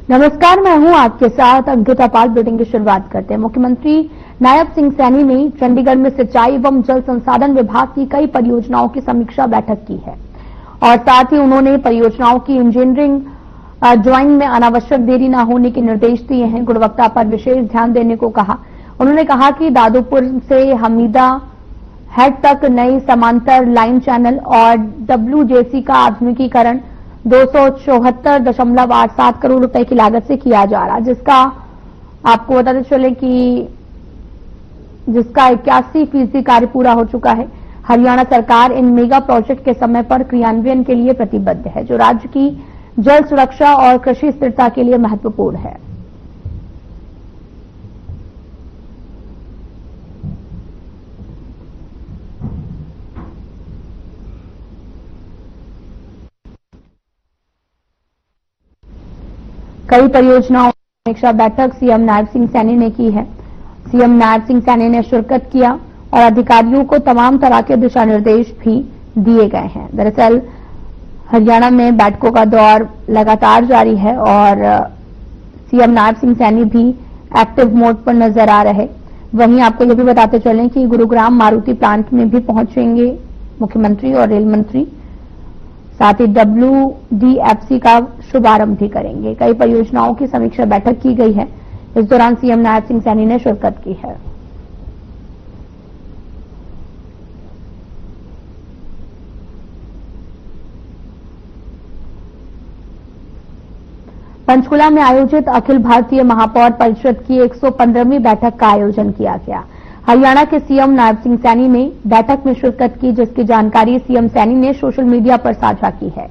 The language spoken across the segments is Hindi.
नमस्कार, मैं हूं आपके साथ अंकिता पाल। बुलेटिन की शुरुआत करते हैं। मुख्यमंत्री नायब सिंह सैनी ने चंडीगढ़ में सिंचाई एवं जल संसाधन विभाग की कई परियोजनाओं की समीक्षा बैठक की है और साथ ही उन्होंने परियोजनाओं की इंजीनियरिंग ड्राइंग में अनावश्यक देरी न होने के निर्देश दिए हैं। गुणवत्ता पर विशेष ध्यान देने को कहा। उन्होंने कहा कि दादोपुर से हमीदा हेड तक नई समांतर लाइन चैनल और WJC का आधुनिकीकरण 274.87 करोड़ रुपए की लागत से किया जा रहा, जिसका आपको बताते चले कि जिसका 81% कार्य पूरा हो चुका है। हरियाणा सरकार इन मेगा प्रोजेक्ट के समय पर क्रियान्वयन के लिए प्रतिबद्ध है, जो राज्य की जल सुरक्षा और कृषि स्थिरता के लिए महत्वपूर्ण है। कई परियोजनाओं की समीक्षा बैठक सीएम नायब सिंह सैनी ने की है। सीएम नायब सिंह सैनी ने शिरकत किया और अधिकारियों को तमाम तरह के दिशा निर्देश भी दिए गए हैं। दरअसल हरियाणा में बैठकों का दौर लगातार जारी है और सीएम नायब सिंह सैनी भी एक्टिव मोड पर नजर आ रहे। वहीं आपको यह भी बताते चलें कि गुरुग्राम मारुति प्लांट में भी पहुंचेंगे मुख्यमंत्री और रेल मंत्री, साथ ही WDFC का शुभारंभ भी करेंगे। कई परियोजनाओं की समीक्षा बैठक की गई है। इस दौरान सीएम नायब सिंह सैनी ने शिरकत की है। पंचकुला में आयोजित अखिल भारतीय महापौर परिषद की 115वीं बैठक का आयोजन किया गया। हरियाणा के सीएम नायब सिंह सैनी ने बैठक में शिरकत की, जिसकी जानकारी सीएम सैनी ने सोशल मीडिया पर साझा की है।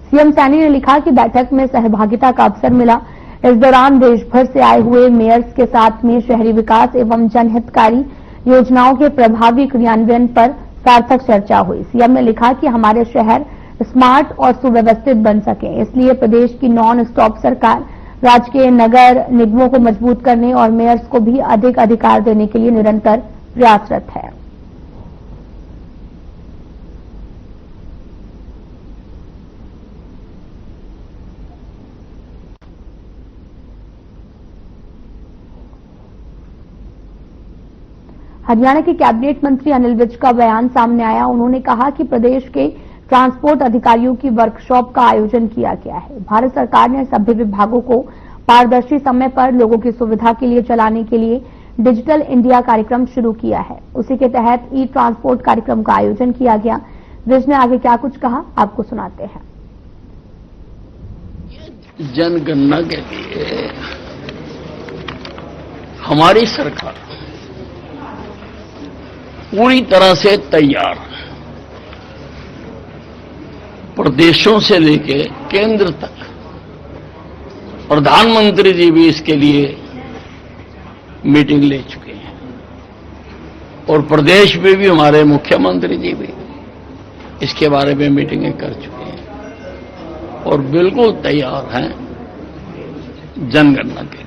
सीएम सैनी ने लिखा कि बैठक में सहभागिता का अवसर मिला। इस दौरान देश भर से आए हुए मेयर्स के साथ में शहरी विकास एवं जनहितकारी योजनाओं के प्रभावी क्रियान्वयन पर सार्थक चर्चा हुई। सीएम ने लिखा कि हमारे शहर स्मार्ट और सुव्यवस्थित बन सके, इसलिए प्रदेश की नॉन स्टॉप सरकार राज्य के नगर निगमों को मजबूत करने और मेयर्स को भी अधिक अधिकार देने के लिए निरंतर प्रयासरत है। हरियाणा के कैबिनेट मंत्री अनिल विज का बयान सामने आया। उन्होंने कहा कि प्रदेश के ट्रांसपोर्ट अधिकारियों की वर्कशॉप का आयोजन किया गया है। भारत सरकार ने सभी विभागों को पारदर्शी समय पर लोगों की सुविधा के लिए चलाने के लिए डिजिटल इंडिया कार्यक्रम शुरू किया है। उसी के तहत ई ट्रांसपोर्ट कार्यक्रम का आयोजन किया गया। विज ने आगे क्या कुछ कहा, आपको सुनाते हैं। जनगणना के लिए हमारी सरकार पूरी तरह से तैयार, प्रदेशों से लेकर केंद्र तक। प्रधानमंत्री जी भी इसके लिए मीटिंग ले चुके हैं और प्रदेश में भी हमारे मुख्यमंत्री जी भी इसके बारे में मीटिंगें कर चुके हैं और बिल्कुल तैयार हैं जनगणना के लिए।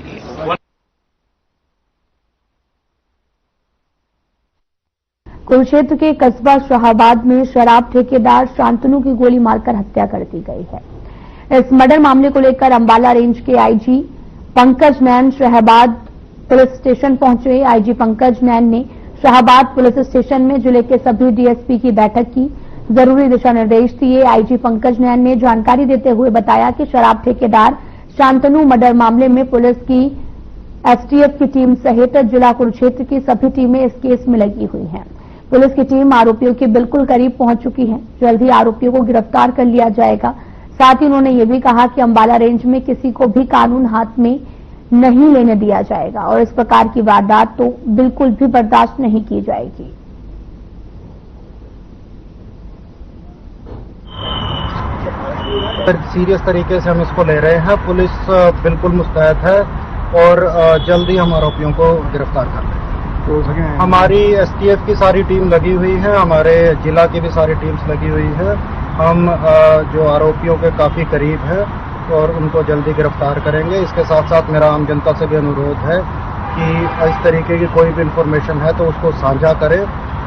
कुरुक्षेत्र के कस्बा शाहाबाद में शराब ठेकेदार शांतनु की गोली मारकर हत्या कर दी गई है। इस मर्डर मामले को लेकर अंबाला रेंज के आईजी पंकज नैन शाहाबाद पुलिस स्टेशन पहुंचे। आईजी पंकज नैन ने शाहाबाद पुलिस स्टेशन में जिले के सभी डीएसपी की बैठक की, जरूरी दिशा निर्देश दिए। आईजी पंकज नैन ने जानकारी देते हुए बताया कि शराब ठेकेदार शांतनु मर्डर मामले में पुलिस की एसटीएफ की टीम सहित जिला कुरुक्षेत्र की सभी टीमें इस केस में लगी हुई हैं। पुलिस की टीम आरोपियों के बिल्कुल करीब पहुंच चुकी है। जल्द ही आरोपियों को गिरफ्तार कर लिया जाएगा। साथ ही उन्होंने ये भी कहा कि अंबाला रेंज में किसी को भी कानून हाथ में नहीं लेने दिया जाएगा और इस प्रकार की वारदात तो बिल्कुल भी बर्दाश्त नहीं की जाएगी। सीरियस तरीके से हम इसको ले रहे हैं। पुलिस बिल्कुल मुस्तैद है और जल्दी हम आरोपियों को गिरफ्तार कर लेंगे। तो हमारी एसटीएफ की सारी टीम लगी हुई है, हमारे जिला की भी सारी टीम्स लगी हुई है। हम जो आरोपियों के काफी करीब है और उनको जल्दी गिरफ्तार करेंगे। इसके साथ साथ मेरा आम जनता से भी अनुरोध है कि इस तरीके की कोई भी इंफॉर्मेशन है तो उसको साझा करें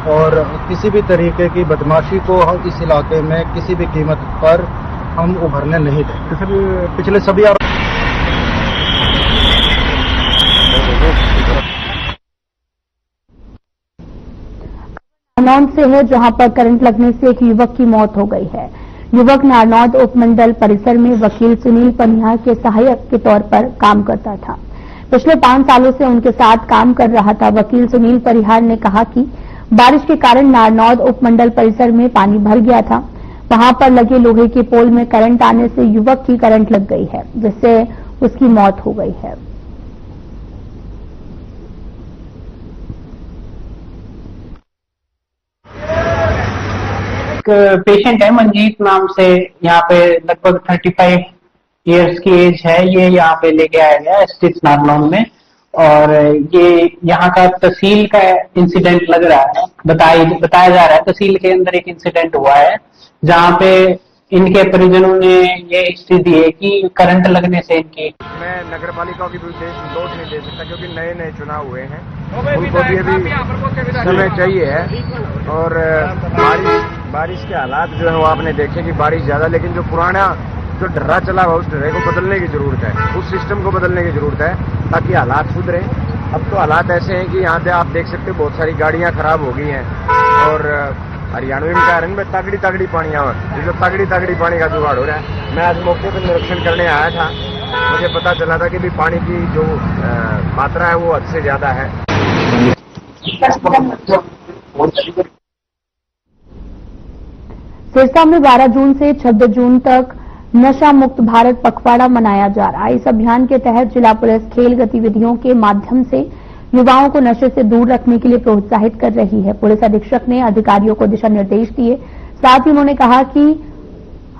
और किसी भी तरीके की बदमाशी को हम इस इलाके में किसी भी कीमत पर हम उभरने नहीं देंगे। पिछले सभी नारनौद से है, जहां पर करंट लगने से एक युवक की मौत हो गई है। युवक नारनौद उपमंडल परिसर में वकील सुनील परिहार के सहायक के तौर पर काम करता था। पिछले 5 सालों से उनके साथ काम कर रहा था। वकील सुनील परिहार ने कहा कि बारिश के कारण नारनौद उपमंडल परिसर में पानी भर गया था। वहां पर लगे लोहे के पोल में करंट आने से युवक की करंट लग गई है, जिससे उसकी मौत हो गई है। एक पेशेंट है मंजीत नाम से, यहाँ पे लगभग 35 इयर्स की एज है। ये यहाँ पे लेके आया गया स्टिच नारनौद में, और ये यहाँ का तहसील का इंसिडेंट लग रहा है। बताया जा रहा है तहसील के अंदर एक इंसिडेंट हुआ है, जहाँ पे इनके परिजनों ने ये हिस्ट्री दी है कि करंट लगने से इनकी। मैं नगर पालिका की भी दोष नहीं दे सकता, क्योंकि नए नए चुनाव हुए हैं, उनको भी अभी समय चाहिए है। और बारिश के हालात जो है वो आपने देखे कि बारिश ज्यादा, लेकिन जो पुराना जो ढर्रा चला हुआ उस ढर्रे को बदलने की जरूरत है, उस सिस्टम को बदलने की जरूरत है, ताकि हालात सुधरे। अब तो हालात ऐसे हैं कि यहाँ पे आप देख सकते हो बहुत सारी गाड़ियां खराब हो गई हैं, और हरियाणवी में कह रहे हैं तगड़ी तगड़ी पानी आवा, जो तगड़ी पानी का जुगाड़ हो रहा है। मैं आज मौके पर निरीक्षण करने आया था, मुझे पता चला था कि भी पानी की जो मात्रा है वो हद से ज्यादा है। सिरसा में 12 जून से 26 जून तक नशा मुक्त भारत पखवाड़ा मनाया जा रहा है। इस अभियान के तहत जिला पुलिस खेल गतिविधियों के माध्यम से युवाओं को नशे से दूर रखने के लिए प्रोत्साहित कर रही है। पुलिस अधीक्षक ने अधिकारियों को दिशा निर्देश दिए। साथ ही उन्होंने कहा कि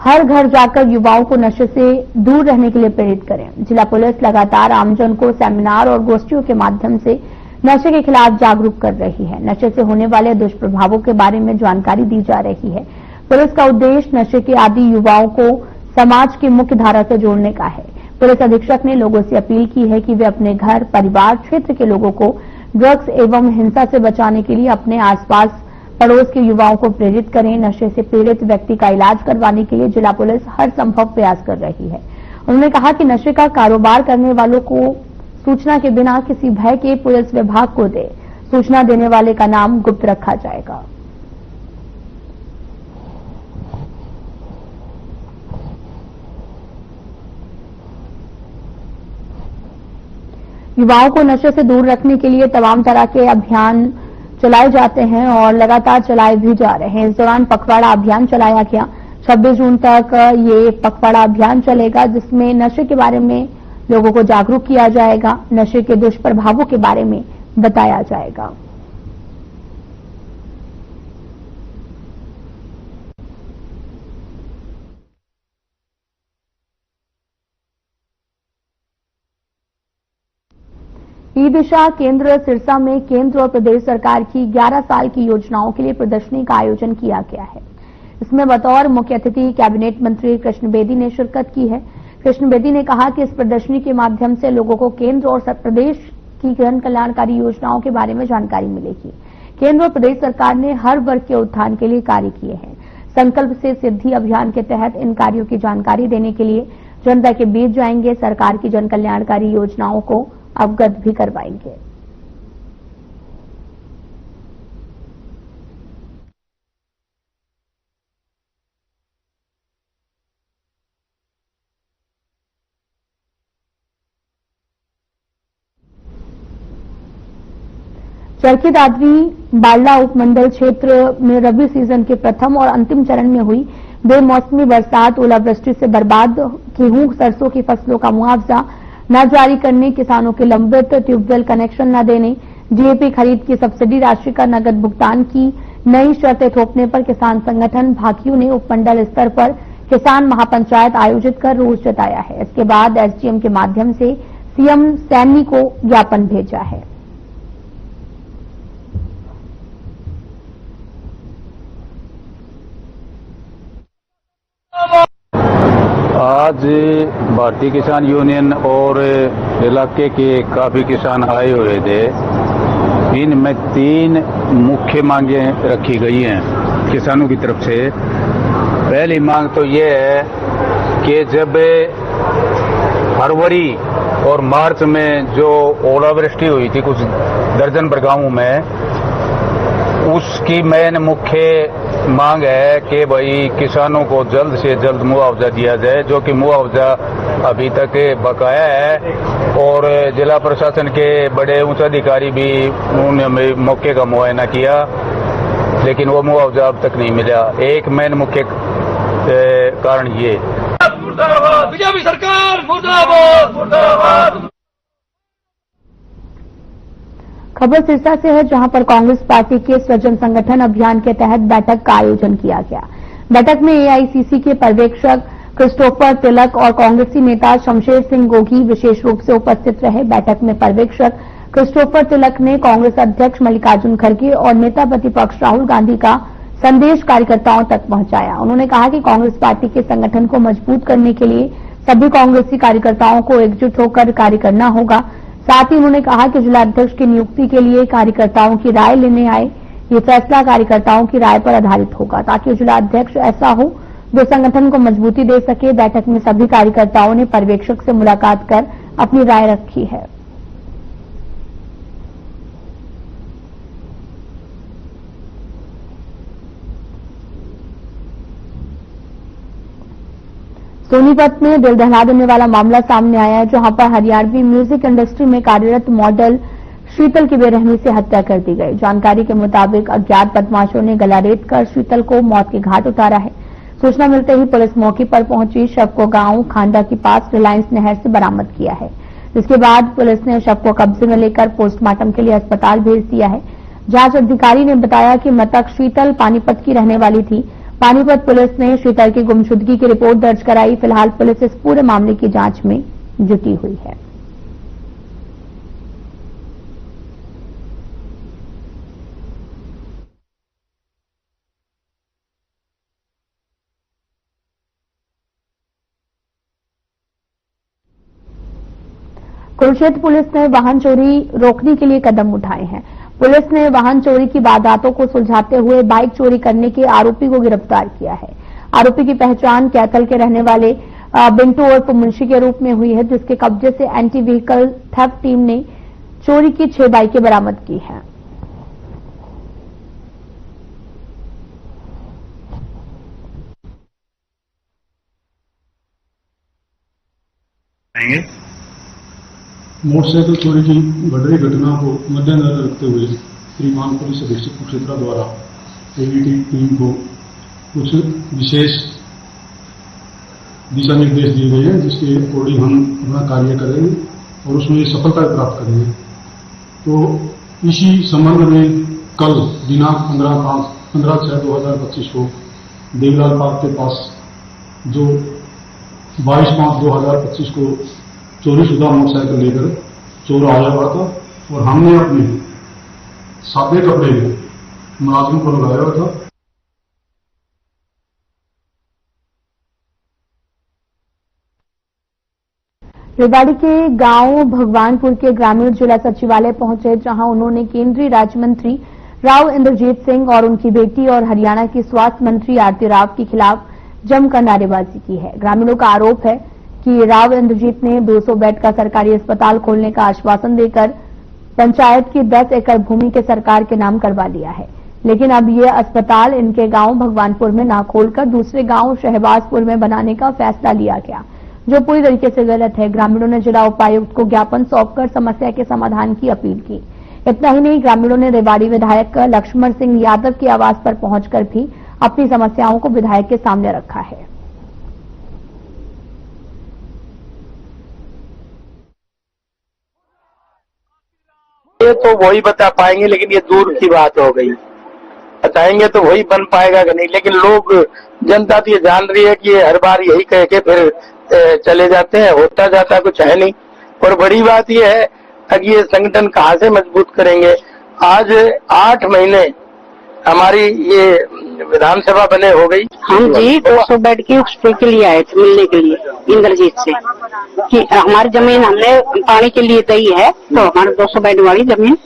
हर घर जाकर युवाओं को नशे से दूर रहने के लिए प्रेरित करें। जिला पुलिस लगातार आमजन को सेमिनार और गोष्ठियों के माध्यम से नशे के खिलाफ जागरूक कर रही है। नशे से होने वाले दुष्प्रभावों के बारे में जानकारी दी जा रही है। पुलिस का उद्देश्य नशे के आदी युवाओं को समाज की मुख्य धारा से जोड़ने का है। पुलिस अधीक्षक ने लोगों से अपील की है कि वे अपने घर, परिवार, क्षेत्र के लोगों को ड्रग्स एवं हिंसा से बचाने के लिए अपने आसपास पड़ोस के युवाओं को प्रेरित करें। नशे से पीड़ित व्यक्ति का इलाज करवाने के लिए जिला पुलिस हर संभव प्रयास कर रही है। उन्होंने कहा कि नशे का कारोबार करने वालों को सूचना के बिना किसी भय के पुलिस विभाग को दे। सूचना देने वाले का नाम गुप्त रखा जाएगा। युवाओं को नशे से दूर रखने के लिए तमाम तरह के अभियान चलाए जाते हैं और लगातार चलाए भी जा रहे हैं। इस दौरान पखवाड़ा अभियान चलाया गया। 26 जून तक ये पखवाड़ा अभियान चलेगा, जिसमें नशे के बारे में लोगों को जागरूक किया जाएगा, नशे के दुष्प्रभावों के बारे में बताया जाएगा। ई दिशा केंद्र सिरसा में केंद्र और प्रदेश सरकार की 11 साल की योजनाओं के लिए प्रदर्शनी का आयोजन किया गया है। इसमें बतौर मुख्य अतिथि कैबिनेट मंत्री कृष्ण बेदी ने शिरकत की है। कृष्ण बेदी ने कहा कि इस प्रदर्शनी के माध्यम से लोगों को केंद्र और प्रदेश की जन कल्याणकारी योजनाओं के बारे में जानकारी मिलेगी। केंद्र और प्रदेश सरकार ने हर वर्ग के उत्थान के लिए कार्य किए हैं। संकल्प से सिद्धि अभियान के तहत इन कार्यों की जानकारी देने के लिए जनता के बीच जाएंगे। सरकार की जन कल्याणकारी योजनाओं को अवगत भी करवाएंगे। चरखी दादरी बाल्ला उपमंडल क्षेत्र में रबी सीजन के प्रथम और अंतिम चरण में हुई बेमौसमी बरसात, ओलावृष्टि से बर्बाद गेहूं, सरसों की फसलों का मुआवजा न जारी करने, किसानों के लंबित ट्यूबवेल कनेक्शन न देने, डीएपी खरीद की सब्सिडी राशि का नगद भुगतान की नई शर्तें थोपने पर किसान संगठन भाकियू ने उपमंडल स्तर पर किसान महापंचायत आयोजित कर रोष जताया है। इसके बाद एसडीएम के माध्यम से सीएम सैनी को ज्ञापन भेजा है। आज भारतीय किसान यूनियन और इलाके के काफी किसान आए हुए थे। इनमें 3 मुख्य मांगें रखी गई हैं किसानों की तरफ से। पहली मांग तो ये है कि जब फरवरी और मार्च में जो ओलावृष्टि हुई थी कुछ दर्जन भर गांवों में, उसकी मेन मुख्य मांग है कि भाई किसानों को जल्द से जल्द मुआवजा दिया जाए, जो कि मुआवजा अभी तक बकाया है। और जिला प्रशासन के बड़े उच्च अधिकारी भी उन्होंने मौके का मुआयना किया, लेकिन वो मुआवजा अब तक नहीं मिला। एक मेन मुख्य कारण ये। बीजेपी सरकार मुर्दाबाद मुर्दाबाद। खबर सिरसा से है, जहां पर कांग्रेस पार्टी के स्वजन संगठन अभियान के तहत बैठक का आयोजन किया गया। बैठक में एआईसीसी के पर्यवेक्षक क्रिस्टोफर तिलक और कांग्रेसी नेता शमशेर सिंह गोगी विशेष रूप से उपस्थित रहे। बैठक में पर्यवेक्षक क्रिस्टोफर तिलक ने कांग्रेस अध्यक्ष मल्लिकार्जुन खड़गे और नेता प्रतिपक्ष राहुल गांधी का संदेश कार्यकर्ताओं तक पहुंचाया। उन्होंने कहा कि कांग्रेस पार्टी के संगठन को मजबूत करने के लिए सभी कांग्रेसी कार्यकर्ताओं को एकजुट होकर कार्य करना होगा। साथ ही उन्होंने कहा कि जिलाध्यक्ष की नियुक्ति के लिए कार्यकर्ताओं की राय लेने आए। ये फैसला कार्यकर्ताओं की राय पर आधारित होगा, ताकि जिलाध्यक्ष ऐसा हो जो संगठन को मजबूती दे सके। बैठक में सभी कार्यकर्ताओं ने पर्यवेक्षक से मुलाकात कर अपनी राय रखी है। सोनीपत में दिल दहला देने वाला मामला सामने आया है, जहां पर हरियाणवी म्यूजिक इंडस्ट्री में कार्यरत मॉडल शीतल की बेरहमी से हत्या कर दी गई। जानकारी के मुताबिक अज्ञात बदमाशों ने गला रेत कर शीतल को मौत के घाट उतारा है। सूचना मिलते ही पुलिस मौके पर पहुंची शव को गांव खांडा के पास रिलायंस नहर से बरामद किया है, जिसके बाद पुलिस ने शव को कब्जे में लेकर पोस्टमार्टम के लिए अस्पताल भेज दिया है। जांच अधिकारी ने बताया कि मृतक शीतल पानीपत की रहने वाली थी। पानीपत पुलिस ने शीतल की गुमशुदगी की रिपोर्ट दर्ज कराई। फिलहाल पुलिस इस पूरे मामले की जांच में जुटी हुई है। कुरुक्षेत्र पुलिस ने वाहन चोरी रोकने के लिए कदम उठाए हैं। पुलिस ने वाहन चोरी की वारदातों को सुलझाते हुए बाइक चोरी करने के आरोपी को गिरफ्तार किया है। आरोपी की पहचान कैथल के रहने वाले बिंटू और मुंशी के रूप में हुई है, जिसके कब्जे से एंटी व्हीकल थेफ्ट टीम ने चोरी की 6 बाइकें बरामद की हैं। मोटरसाइकिल चोरी की बढ़ रही घटना को मद्देनजर रखते हुए श्रीमान पुलिस अधीक्षक कुरुक्षेत्र द्वारा एबीटी टीम को कुछ विशेष दिशा निर्देश दिए गए हैं, जिसके अकॉर्डिंग हम अपना कार्य करेंगे और उसमें सफलता प्राप्त करेंगे। तो इसी संबंध में कल दिनांक 15/6/2025 को देवलाल पार्क के पास जो 22/5/2025 को चोरीशुदा मोटरसाइकिल लेकर चोर आया हुआ था और हमने अपने सादे कपड़े में मुलाजिम को लगाया हुआ था। रेवाड़ी के गांव भगवानपुर के ग्रामीण जिला सचिवालय पहुंचे, जहां उन्होंने केंद्रीय राज्य मंत्री राव इंद्रजीत सिंह और उनकी बेटी और हरियाणा की स्वास्थ्य मंत्री आरती राव के खिलाफ जमकर नारेबाजी की है। ग्रामीणों का आरोप है कि राव इंद्रजीत ने 200 बेड का सरकारी अस्पताल खोलने का आश्वासन देकर पंचायत की 10 एकड़ भूमि के सरकार के नाम करवा लिया है, लेकिन अब ये अस्पताल इनके गांव भगवानपुर में न खोलकर दूसरे गांव शहबाजपुर में बनाने का फैसला लिया गया, जो पूरी तरीके से गलत है। ग्रामीणों ने जिला उपायुक्त को ज्ञापन सौंपकर समस्या के समाधान की अपील की। इतना ही नहीं, ग्रामीणों ने रेवाड़ी विधायक लक्ष्मण सिंह यादव के आवास पर पहुंचकर भी अपनी समस्याओं को विधायक के सामने रखा है। ये तो वही बता पाएंगे, लेकिन ये दूर की बात हो गई। बताएंगे तो वही बन पाएगा कि नहीं, लेकिन लोग जनता तो ये जान रही है कि ये हर बार यही कह के फिर चले जाते हैं, होता जाता कुछ है नहीं। और बड़ी बात ये है कि ये संगठन कहाँ से मजबूत करेंगे। आज 8 महीने हमारी ये विधानसभा बने हो गई। हम जी 200 बेड की उसके के लिए आए थे मिलने के लिए इंद्रजीत से कि हमारी जमीन हमने पानी के लिए दी है, तो हमारे 200 बेड वाली जमीन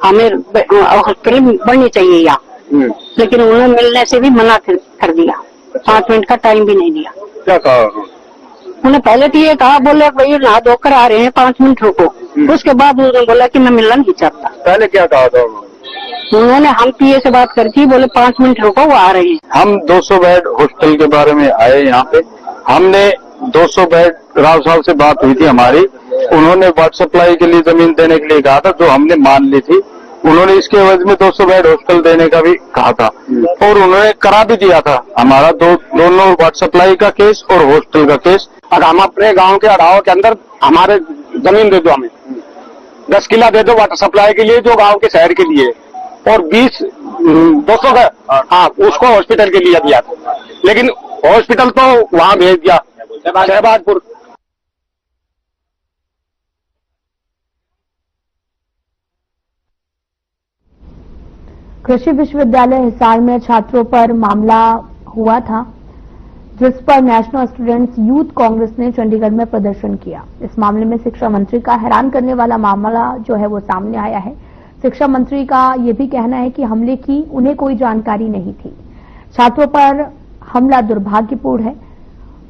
हमें हॉस्पिटल बननी चाहिए यहाँ। लेकिन उन्होंने मिलने से भी मना कर दिया, 5 मिनट का टाइम भी नहीं दिया। क्या कहा उन्होंने? पहले तो ये कहा, बोले भाई नहा धोकर आ रहे हैं, 5 मिनट रुको। उसके बाद उन्होंने बोला कि मैं मिलना नहीं चाहता। पहले क्या कहा था? उन्होंने हम पीए से बात करी थी, बोले 5 मिनट रुको वो आ रहे हैं। हम 200 बेड हॉस्टल के बारे में आए यहाँ पे। हमने 200 बेड राव साहब से बात हुई थी हमारी, उन्होंने वाटर सप्लाई के लिए जमीन देने के लिए कहा था, जो हमने मान ली थी। उन्होंने इसके एवज में 200 बेड हॉस्टल देने का भी कहा था और उन्होंने करा भी दिया था। हमारा दोनों वाटर सप्लाई का केस और हॉस्टल का केस। और हम अपने गांव के अड़ाव के अंदर हमारे जमीन दे दो, हमें 10 किला दे दो वाटर सप्लाई के लिए, जो गांव के शहर के लिए, और 200 का हाँ उसको हॉस्पिटल के लिए दिया था, लेकिन हॉस्पिटल तो वहां भेज दिया शहबाजपुर। कृषि विश्वविद्यालय हिसार में छात्रों पर मामला हुआ था, जिस पर नेशनल स्टूडेंट्स यूथ कांग्रेस ने चंडीगढ़ में प्रदर्शन किया। इस मामले में शिक्षा मंत्री का हैरान करने वाला मामला जो है वो सामने आया है। शिक्षा मंत्री का यह भी कहना है कि हमले की उन्हें कोई जानकारी नहीं थी। छात्रों पर हमला दुर्भाग्यपूर्ण है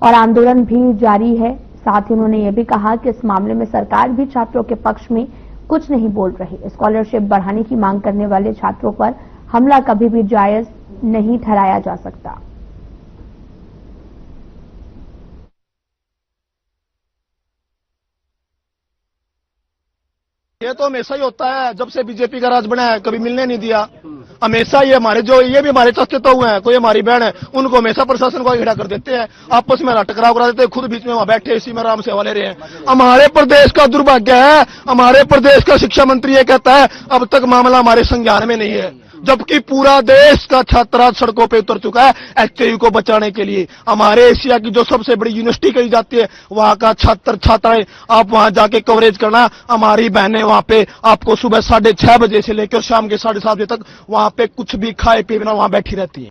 और आंदोलन भी जारी है। साथ ही उन्होंने यह भी कहा कि इस मामले में सरकार भी छात्रों के पक्ष में कुछ नहीं बोल रही। स्कॉलरशिप बढ़ाने की मांग करने वाले छात्रों पर हमला कभी भी जायज नहीं ठहराया जा सकता। ये तो हमेशा ही होता है, जब से बीजेपी का राज बना है कभी मिलने नहीं दिया। हमेशा ये हमारे ये भी हमारे चाचे तो हुए हैं, कोई हमारी बहन है, उनको हमेशा प्रशासन को खड़ा कर देते हैं, आपस में टकराव करा देते हैं, खुद बीच में वहां बैठे इसी में आराम से हवा ले रहे हैं। हमारे प्रदेश का दुर्भाग्य है, हमारे प्रदेश का शिक्षा मंत्री ये कहता है अब तक मामला हमारे संज्ञान में नहीं है, जबकि पूरा देश का छात्र सड़कों पे उतर चुका है एचयू को बचाने के लिए। हमारे एशिया की जो सबसे बड़ी यूनिवर्सिटी कही जाती है, वहां का छात्राएं आप वहां जाके कवरेज करना। हमारी बहनें वहां पे आपको सुबह 6:30 बजे से लेकर शाम के 7:30 बजे तक वहां पे कुछ भी खाए पिए बिना वहां बैठी रहती है।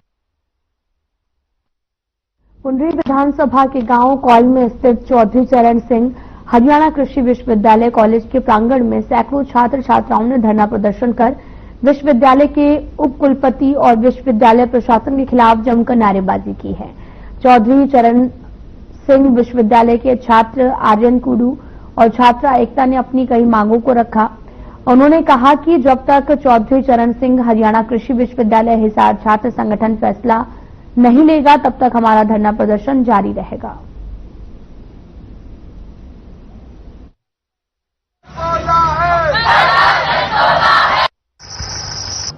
पुंडरी विधानसभा के गांव कौल में स्थित चौधरी चरण सिंह हरियाणा कृषि विश्वविद्यालय कॉलेज के प्रांगण में सैकड़ों छात्र छात्राओं ने धरना प्रदर्शन कर विश्वविद्यालय के उप कुलपति और विश्वविद्यालय प्रशासन के खिलाफ जमकर नारेबाजी की है। चौधरी चरण सिंह विश्वविद्यालय के छात्र आर्यन कुडू और छात्रा एकता ने अपनी कई मांगों को रखा। उन्होंने कहा कि जब तक चौधरी चरण सिंह हरियाणा कृषि विश्वविद्यालय हिसार छात्र संगठन फैसला नहीं लेगा, तब तक हमारा धरना प्रदर्शन जारी रहेगा।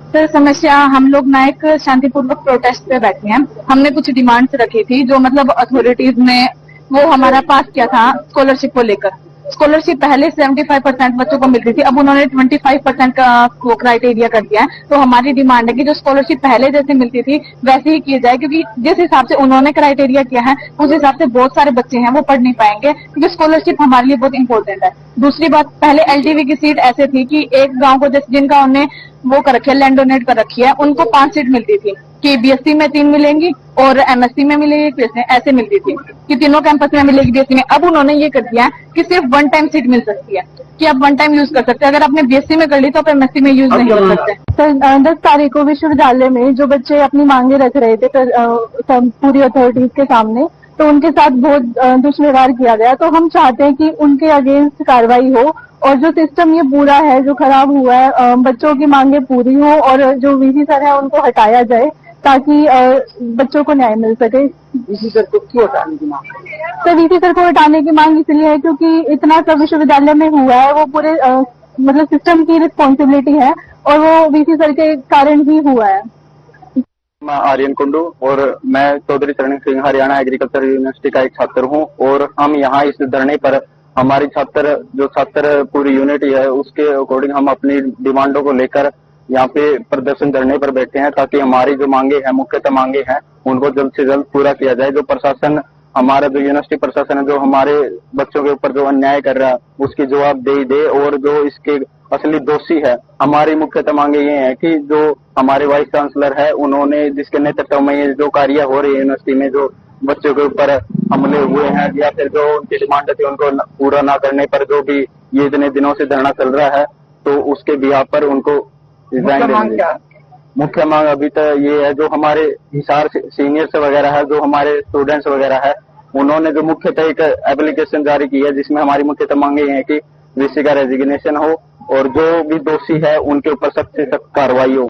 सर, समस्या हम लोग ना एक शांतिपूर्वक प्रोटेस्ट पे बैठे हैं। हमने कुछ डिमांड्स रखी थी जो मतलब अथॉरिटीज ने वो हमारा पास किया था स्कॉलरशिप को लेकर। स्कॉलरशिप पहले 75% बच्चों को मिलती थी, अब उन्होंने 25% का वो क्राइटेरिया कर दिया है। तो हमारी डिमांड है कि जो स्कॉलरशिप पहले जैसे मिलती थी वैसे ही की जाए, क्योंकि जिस हिसाब से उन्होंने क्राइटेरिया किया है उस हिसाब से बहुत सारे बच्चे हैं वो पढ़ नहीं पाएंगे, क्योंकि स्कॉलरशिप हमारे लिए बहुत इंपॉर्टेंट है। दूसरी बात, पहले एलटीवी की सीट ऐसे थी कि एक गाँव को जिनका उन्हें वो कर रखी है, लैंड डोनेट कर रखी है, उनको 5 सीट मिलती थी कि बीएससी में 3 मिलेंगी और एमएससी में मिलेगी, ऐसे मिलती थी कि तीनों कैंपस में मिलेगी बीएससी में। अब उन्होंने ये कर दिया है कि सिर्फ 1 टाइम सीट मिल सकती है, कि आप 1 टाइम यूज कर सकते हैं। अगर आपने बीएससी में कर ली तो आप एमएससी में यूज नहीं कर सकते। सर, 10 तारीख को विश्वविद्यालय में जो बच्चे अपनी मांगे रख रहे थे पूरी अथॉरिटीज के सामने, तो उनके साथ बहुत दुष्व्यवहार किया गया। तो हम चाहते हैं कि उनके अगेंस्ट कार्रवाई हो और जो सिस्टम ये पूरा है जो खराब हुआ है, बच्चों की मांगे पूरी हो और जो वीसी सर है उनको हटाया जाए ताकि बच्चों को न्याय मिल सके। वीसी सर को क्यों हटाने की मांग? सर, वीसी सर को हटाने की मांग इसलिए है क्योंकि इतना सब विश्वविद्यालय में हुआ है, वो पूरे मतलब सिस्टम की रिस्पॉन्सिबिलिटी है और वो वीसी सर के कारण ही हुआ है। मैं आर्यन कुंडू और मैं चौधरी चरण सिंह हरियाणा एग्रीकल्चर यूनिवर्सिटी का एक छात्र हूं और हम यहाँ इस धरने पर हमारी छात्र पूरी यूनिटी है उसके अकॉर्डिंग हम अपनी डिमांडों को लेकर यहाँ पे प्रदर्शन धरने पर बैठे हैं, ताकि हमारी जो मांगे हैं, मुख्यतः मांगे हैं, उनको जल्द से जल्द पूरा किया जाए। जो प्रशासन, हमारा जो यूनिवर्सिटी प्रशासन है, जो हमारे बच्चों के ऊपर जो अन्याय कर रहा है उसकी जवाबदेही दे और जो इसके असली दोषी है। हमारी मुख्यतः मांगे ये है कि जो हमारे वाइस चांसलर है, उन्होंने जिसके नेतृत्व में ये जो कार्य हो रही है यूनिवर्सिटी में, जो बच्चों के ऊपर हमले हुए हैं या फिर जो उनकी डिमांड थी उनको पूरा ना करने पर जो भी ये इतने दिनों से धरना चल रहा है, तो उसके बिहार पर उनको रिजाइन देंगे। मुख्य मांग अभी तो ये है, जो हमारे हिसार सीनियर्स वगैरह है, जो हमारे स्टूडेंट्स वगैरह है, उन्होंने जो मुख्यतः एक एप्लीकेशन जारी की है जिसमें हमारी मुख्यतः मांगे हैं कि वीसी का रेजिग्नेशन हो और जो भी दोषी है उनके ऊपर सख्त से सख्त कार्रवाई हो।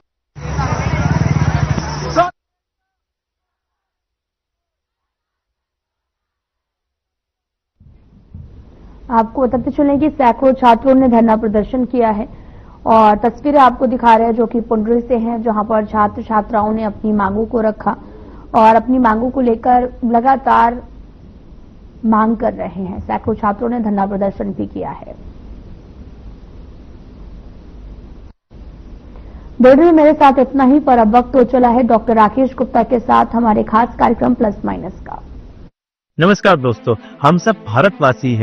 आपको बताते चलें कि सैकड़ों छात्रों ने धरना प्रदर्शन किया है और तस्वीरें आपको दिखा रहे हैं जो कि पुंडरी से हैं, जहां पर छात्र छात्राओं ने अपनी मांगों को रखा और अपनी मांगों को लेकर लगातार मांग कर रहे हैं। सैकड़ों छात्रों ने धरना प्रदर्शन भी किया है। देर में मेरे साथ इतना ही, पर अब वक्त हो चला है डॉक्टर राकेश गुप्ता के साथ हमारे खास कार्यक्रम प्लस माइनस का। नमस्कार दोस्तों, हम सब भारतवासी हैं।